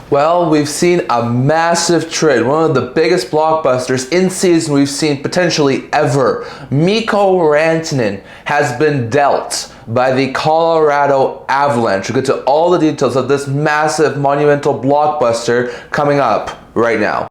Well, we've seen a massive trade, one of the biggest blockbusters in season we've seen potentially ever. Mikko Rantanen has been dealt by the Colorado Avalanche. We'll get to all the details of this massive monumental blockbuster coming up right now.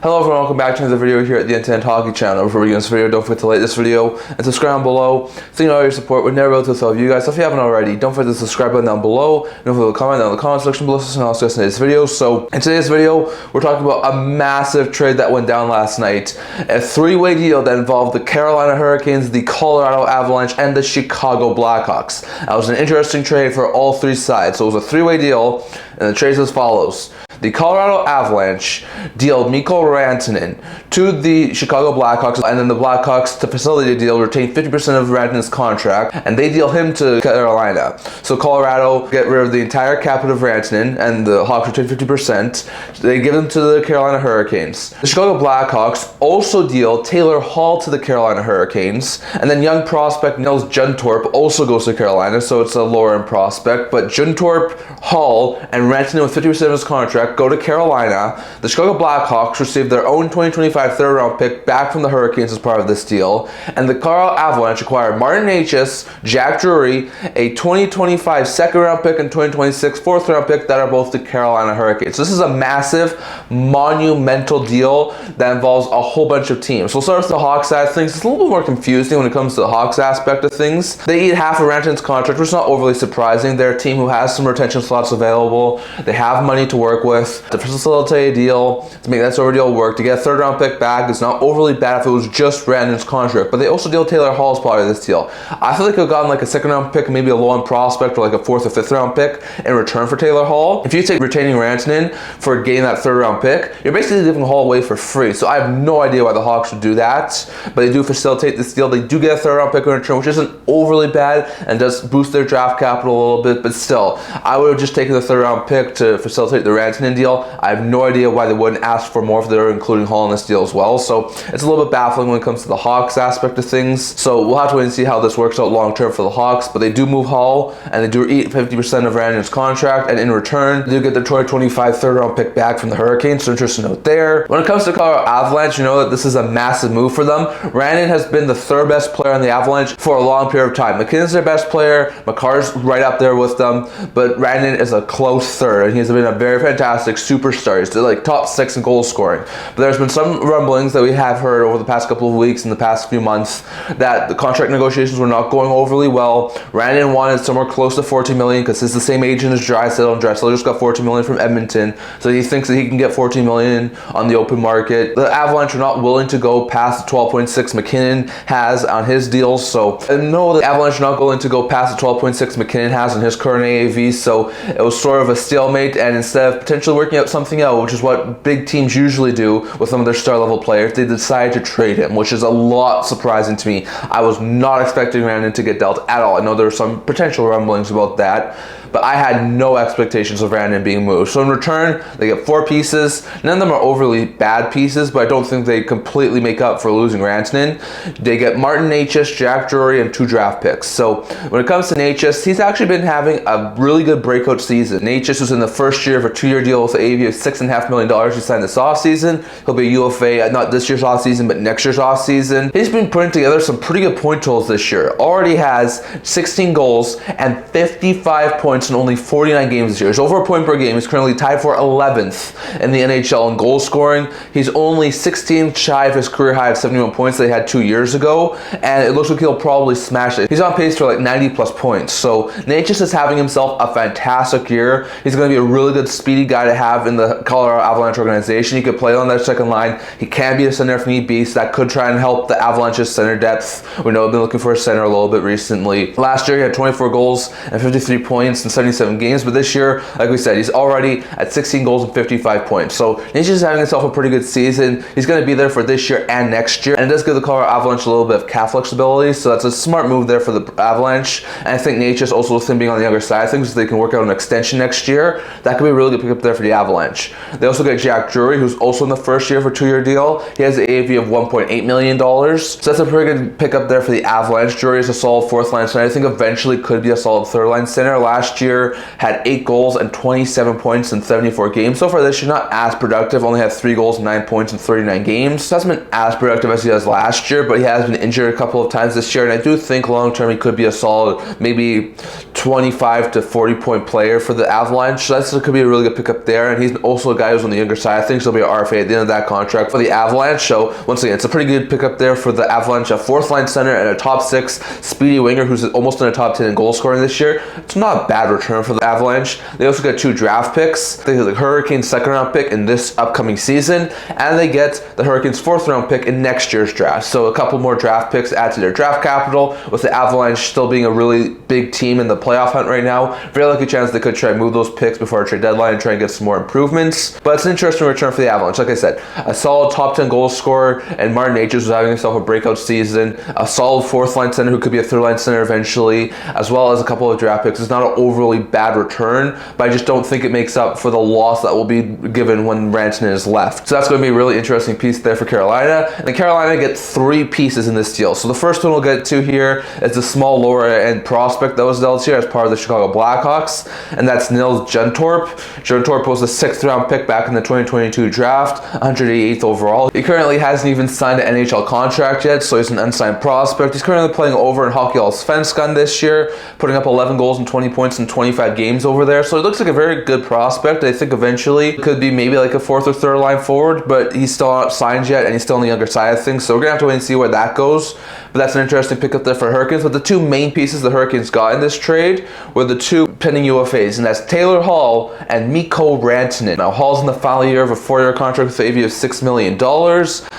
Hello everyone, welcome back to another video here at the Internet Hockey Channel. Before we get into this video, don't forget to like this video and subscribe down below. So you know your support would never be able to help you guys. So if you haven't already, don't forget to subscribe button down below. Don't forget to comment down in the comment section below and also in today's video. So in today's video, we're talking about a massive trade that went down last night. A three-way deal that involved the Carolina Hurricanes, the Colorado Avalanche, and the Chicago Blackhawks. That was an interesting trade for all three sides. So it was a three-way deal, and the trade is as follows. The Colorado Avalanche dealt Mikko Rantanen to the Chicago Blackhawks, and then the Blackhawks, to facilitate the deal, retained 50% of Rantanen's contract, and they deal him to Carolina. So Colorado get rid of the entire cap of Rantanen, and the Hawks retain 50%. They give them to the Carolina Hurricanes. The Chicago Blackhawks also deal Taylor Hall to the Carolina Hurricanes, and then young prospect Nils Juntorp also goes to Carolina, so it's a lower-end prospect, but Juntorp, Hall, and Rantanen with 50% of his contract go to Carolina. The Chicago Blackhawks received their own 2025 third-round pick back from the Hurricanes as part of this deal, and the Colorado Avalanche acquired Martin Necas, Jack Drury, a 2025 second-round pick and 2026 fourth-round pick that are both the Carolina Hurricanes. So this is a massive, monumental deal that involves a whole bunch of teams. So we'll start with the Hawks side of things. It's a little bit more confusing when it comes to the Hawks aspect of things. They eat half of Rantanen's contract, which is not overly surprising. They're a team who has some retention slots available. They have money to work with to facilitate a deal, to make that sort of deal work. To get a third round pick back is not overly bad if it was just Rantanen's contract, but they also deal Taylor Hall as part of this deal. I feel like they could have gotten like a second round pick, maybe a low end prospect, or like a fourth or fifth round pick in return for Taylor Hall. If you take retaining Rantanen for getting that third round pick, you're basically giving Hall away for free. So I have no idea why the Hawks would do that, but they do facilitate this deal. They do get a third round pick in return, which isn't overly bad and does boost their draft capital a little bit, but still, I would have just taken the third round pick to facilitate the Rantanen deal. I have no idea why they wouldn't ask for more if they're including Hall in this deal as well. So it's a little bit baffling when it comes to the Hawks aspect of things. So we'll have to wait and see how this works out long term for the Hawks, but they do move Hall and they do eat 50% of Rantanen's contract, and in return they do get the 2025 third round pick back from the Hurricanes. So interesting note there. When it comes to Colorado Avalanche, you know that this is a massive move for them. Rantanen has been the third best player on the Avalanche for a long period of time. McKinnon's their best player, McCarr's right up there with them, but Rantanen is a close third, and he's been a very fantastic superstar. He's like top 6 in goal scoring. But there's been some rumblings that we have heard over the past couple of weeks and the past few months that the contract negotiations were not going overly well. Rantanen wanted somewhere close to $14 million because he's the same agent as Draisaitl, and Draisaitl just got $14 million from Edmonton, so he thinks that he can get $14 million on the open market. The Avalanche are not willing to go past the 12.6 McKinnon has on his deals, so I know the Avalanche are not willing to go past the 12.6 McKinnon has on his current AAV, so it was sort of a stalemate, and instead of potentially working out something out, which is what big teams usually do with some of their star level players, they decided to trade him, which is a lot surprising to me. I was not expecting Rantanen to get dealt at all. I know there were some potential rumblings about that, but I had no expectations of Rantanen being moved. So in return, they get 4 pieces. None of them are overly bad pieces, but I don't think they completely make up for losing Rantanen. They get Martin Necas, Jack Drury, and 2 draft picks. So when it comes to Necas, he's actually been having a really good breakout season. Necas was in the first year of a 2-year deal with an AAV of $6.5 million. He signed this offseason. He'll be a UFA, not this year's offseason, but next year's offseason. He's been putting together some pretty good point totals this year. Already has 16 goals and 55 points in only 49 games this year. He's over a point per game. He's currently tied for 11th in the NHL in goal scoring. He's only 16 shy of his career high of 71 points that he had 2 years ago, and it looks like he'll probably smash it. He's on pace for like 90 plus points. So Necas is having himself a fantastic year. He's going to be a really good speedy guy to have in the Colorado Avalanche organization. He could play on that second line. He can be a center if need be, so that could try and help the Avalanche's center depth. We know they've been looking for a center a little bit recently. Last year he had 24 goals and 53 points in in 77 games, but this year, like we said, he's already at 16 goals and 55 points. So Necas is having himself a pretty good season. He's going to be there for this year and next year, and it does give the Colorado Avalanche a little bit of cap flexibility, so that's a smart move there for the Avalanche. And I think Necas, also with him being on the younger side of things, so they can work out an extension next year. That could be a really good pickup there for the Avalanche. They also get Jack Drury, who's also in the first year for a 2-year deal. He has an AAV of $1.8 million, so that's a pretty good pickup there for the Avalanche. Drury is a solid fourth line center. I think eventually could be a solid third line center. Last year had 8 goals and 27 points in 74 games. So far this year, not as productive, only had 3 goals and 9 points in 39 games. So hasn't been as productive as he was last year, but he has been injured a couple of times this year, and I do think long term he could be a solid, maybe 25 to 40 point player for the Avalanche. So that could be a really good pickup there, and he's also a guy who's on the younger side. I think he'll be an RFA at the end of that contract for the Avalanche. So once again, it's a pretty good pickup there for the Avalanche, a fourth line center and a top 6 speedy winger who's almost in a top 10 in goal scoring this year. It's not a bad return for the Avalanche. They also get 2 draft picks. They get the Hurricanes second round pick in this upcoming season, and they get the Hurricanes fourth round pick in next year's draft. So a couple more draft picks add to their draft capital, with the Avalanche still being a really big team in the playoff hunt right now. Very likely chance they could try and move those picks before our trade deadline and try and get some more improvements. But it's an interesting return for the Avalanche. Like I said, a solid top 10 goal scorer, and Martin Necas was having himself a breakout season. A solid fourth line center who could be a third line center eventually, as well as a couple of draft picks. It's not an overly bad return, but I just don't think it makes up for the loss that will be given when Rantanen is left. So that's going to be a really interesting piece there for Carolina. And then Carolina get 3 pieces in this deal. So the first one we'll get to here is the small lower end prospect that was dealt here as part of the Chicago Blackhawks, and that's Nils Juntorp. Juntorp was the 6th round pick back in the 2022 draft, 188th overall. He currently hasn't even signed an NHL contract yet, so he's an unsigned prospect. He's currently playing over in Hockey Allsvenskan this year, putting up 11 goals and 20 points in 25 games over there. So it looks like a very good prospect. I think eventually could be maybe like a 4th or 3rd line forward, but he's still not signed yet, and he's still on the younger side of things. So we're gonna have to wait and see where that goes. But that's an interesting pickup there for Hurricanes. But the 2 main pieces the Hurricanes got in this trade were the 2 pending UFAs, and that's Taylor Hall and Mikko Rantanen. Now Hall's in the final year of a 4-year contract with an AAV of $6 million.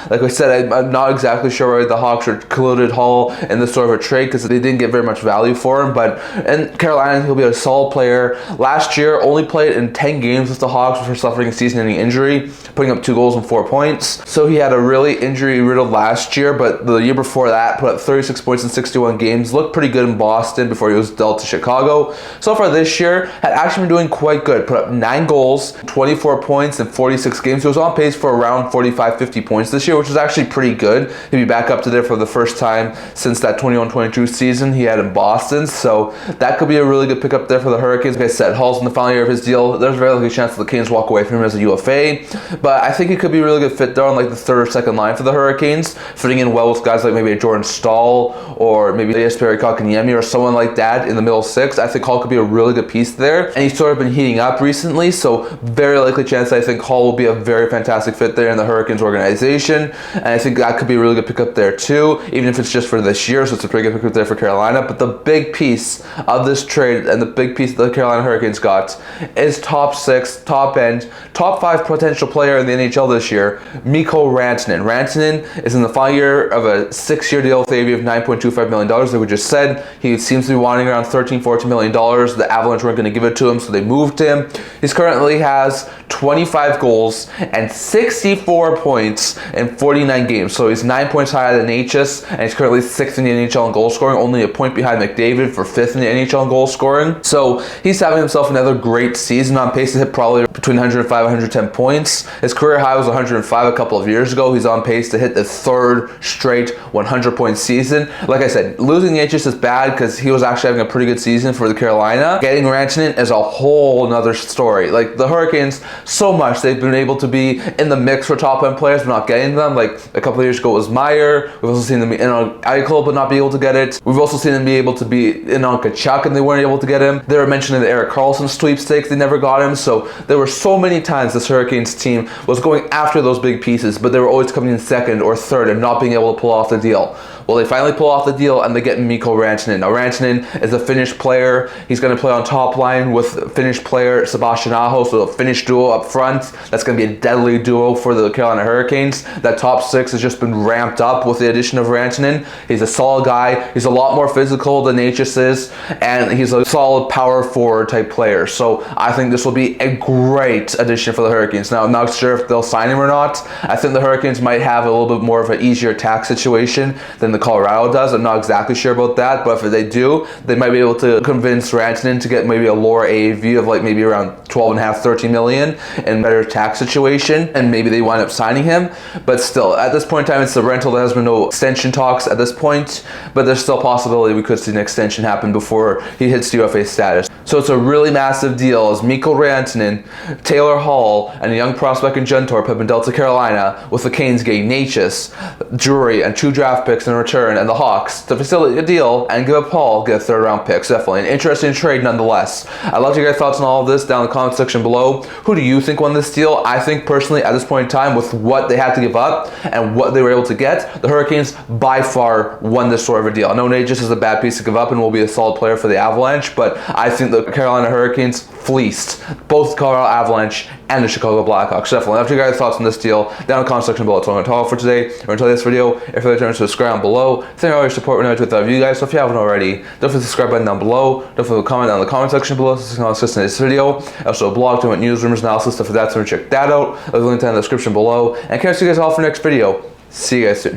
Like I said, I'm not exactly sure why the Hawks included Hall in this sort of a trade, because they didn't get very much value for him. But in Carolina, he'll be a solid player. Last year, only played in 10 games with the Hawks before suffering a season-ending injury, putting up 2 goals and 4 points. So he had a really injury-riddled last year, but the year before that, put up 36 points in 61 games, looked pretty good in Boston before he was dealt to Chicago. So far this year, had actually been doing quite good, put up 9 goals, 24 points in 46 games. He was on pace for around 45-50 points this year, which is actually pretty good. He'll be back up to there for the first time since that 21-22 season he had in Boston. So that could be a really good pickup there for the Hurricanes. Like I said, Hall's in the final year of his deal. There's a very likely chance that the Canes walk away from him as a UFA, but I think he could be a really good fit there on like the 3rd or 2nd line for the Hurricanes, fitting in well with guys like maybe a Jordan Stahl or maybe Jesperi Kotkaniemi or someone like that in the middle 6. I think Hall could be a really good piece there, and he's sort of been heating up recently, so very likely chance I think Hall will be a very fantastic fit there in the Hurricanes organization, and I think that could be a really good pickup there too, even if it's just for this year. So it's a pretty good pickup there for Carolina. But the big piece of this trade and the big piece that the Carolina Hurricanes got is top 6, top end, top 5 potential player in the NHL this year, Mikko Rantanen. Rantanen is in the final year of a 6-year deal with an AAV of $9.25 million. Like we just said, he seems to be wanting around $13-14 million. The Avalanche weren't going to give it to him, so they moved him. He currently has 25 goals and 64 points in 49 games. So he's 9 points higher than Necas, and he's currently 6th in the NHL in goal scoring, only a point behind McDavid for 5th in the NHL in goal scoring. So he's having himself another great season, on pace to hit probably between 105 and 110 points. His career high was 105 a couple of years ago. He's on pace to hit the 3rd straight 100-point season. Like I said, losing Necas is bad because he was actually having a pretty good season for the Carolina. Getting Rantanen is a whole nother story. Like the Hurricanes, so much they've been able to be in the mix for top end players but not getting them. Like a couple of years ago it was Meyer. We've also seen them in on Eichel but not be able to get it. We've also seen them be able to be in on Kachuk and they weren't able to get him. They were mentioning the Erik Karlsson sweepstakes, they never got him. So there were so many times this Hurricanes team was going after those big pieces, but they were always coming in 2nd or 3rd and not being able to pull off the deal. Will they finally pull off the deal and they get Mikko Rantanen? Now, Rantanen is a Finnish player. He's going to play on top line with Finnish player Sebastian Aho, so a Finnish duo up front. That's going to be a deadly duo for the Carolina Hurricanes. That top six has just been ramped up with the addition of Rantanen. He's a solid guy. He's a lot more physical than Necas is, and he's a solid power forward type player. So I think this will be a great addition for the Hurricanes. Now, I'm not sure if they'll sign him or not. I think the Hurricanes might have a little bit more of an easier tax situation than the Colorado does. I'm not exactly sure about that, but if they do, they might be able to convince Rantanen to get maybe a lower AAV of like maybe around 12.5, 13 million and better tax situation, and maybe they wind up signing him. But still, at this point in time, it's the rental. There has been no extension talks at this point, but there's still a possibility we could see an extension happen before he hits UFA status. So it's a really massive deal as Mikko Rantanen, Taylor Hall, and a young prospect in Juntorp have been dealt to Carolina, with the Canes getting Necas, Drury, and 2 draft picks in return, and the Hawks to facilitate a deal and give up Hall, get a 3rd round pick. So definitely an interesting trade nonetheless. I'd love to get your thoughts on all of this down in the comment section below. Who do you think won this deal? I think personally at this point in time, with what they had to give up and what they were able to get, the Hurricanes by far won this sort of a deal. I know Necas is a bad piece to give up and will be a solid player for the Avalanche, but I think the Carolina Hurricanes fleeced both the Colorado Avalanche and the Chicago Blackhawks. So definitely, after you guys' thoughts on this deal, down in the comment section below. That's what I'm going to talk for today. We're going to tell you this video. If you're return to subscribe below. Thank you for all your support. We're to with you guys. So if you haven't already, don't forget the subscribe button down below. Don't forget to comment down in the comment section below so you can assist in this video. Also a blog doing news, rumors, analysis, stuff like that. So check that out. I'll leave a link down in the description below. And catch you guys all for the next video. See you guys soon.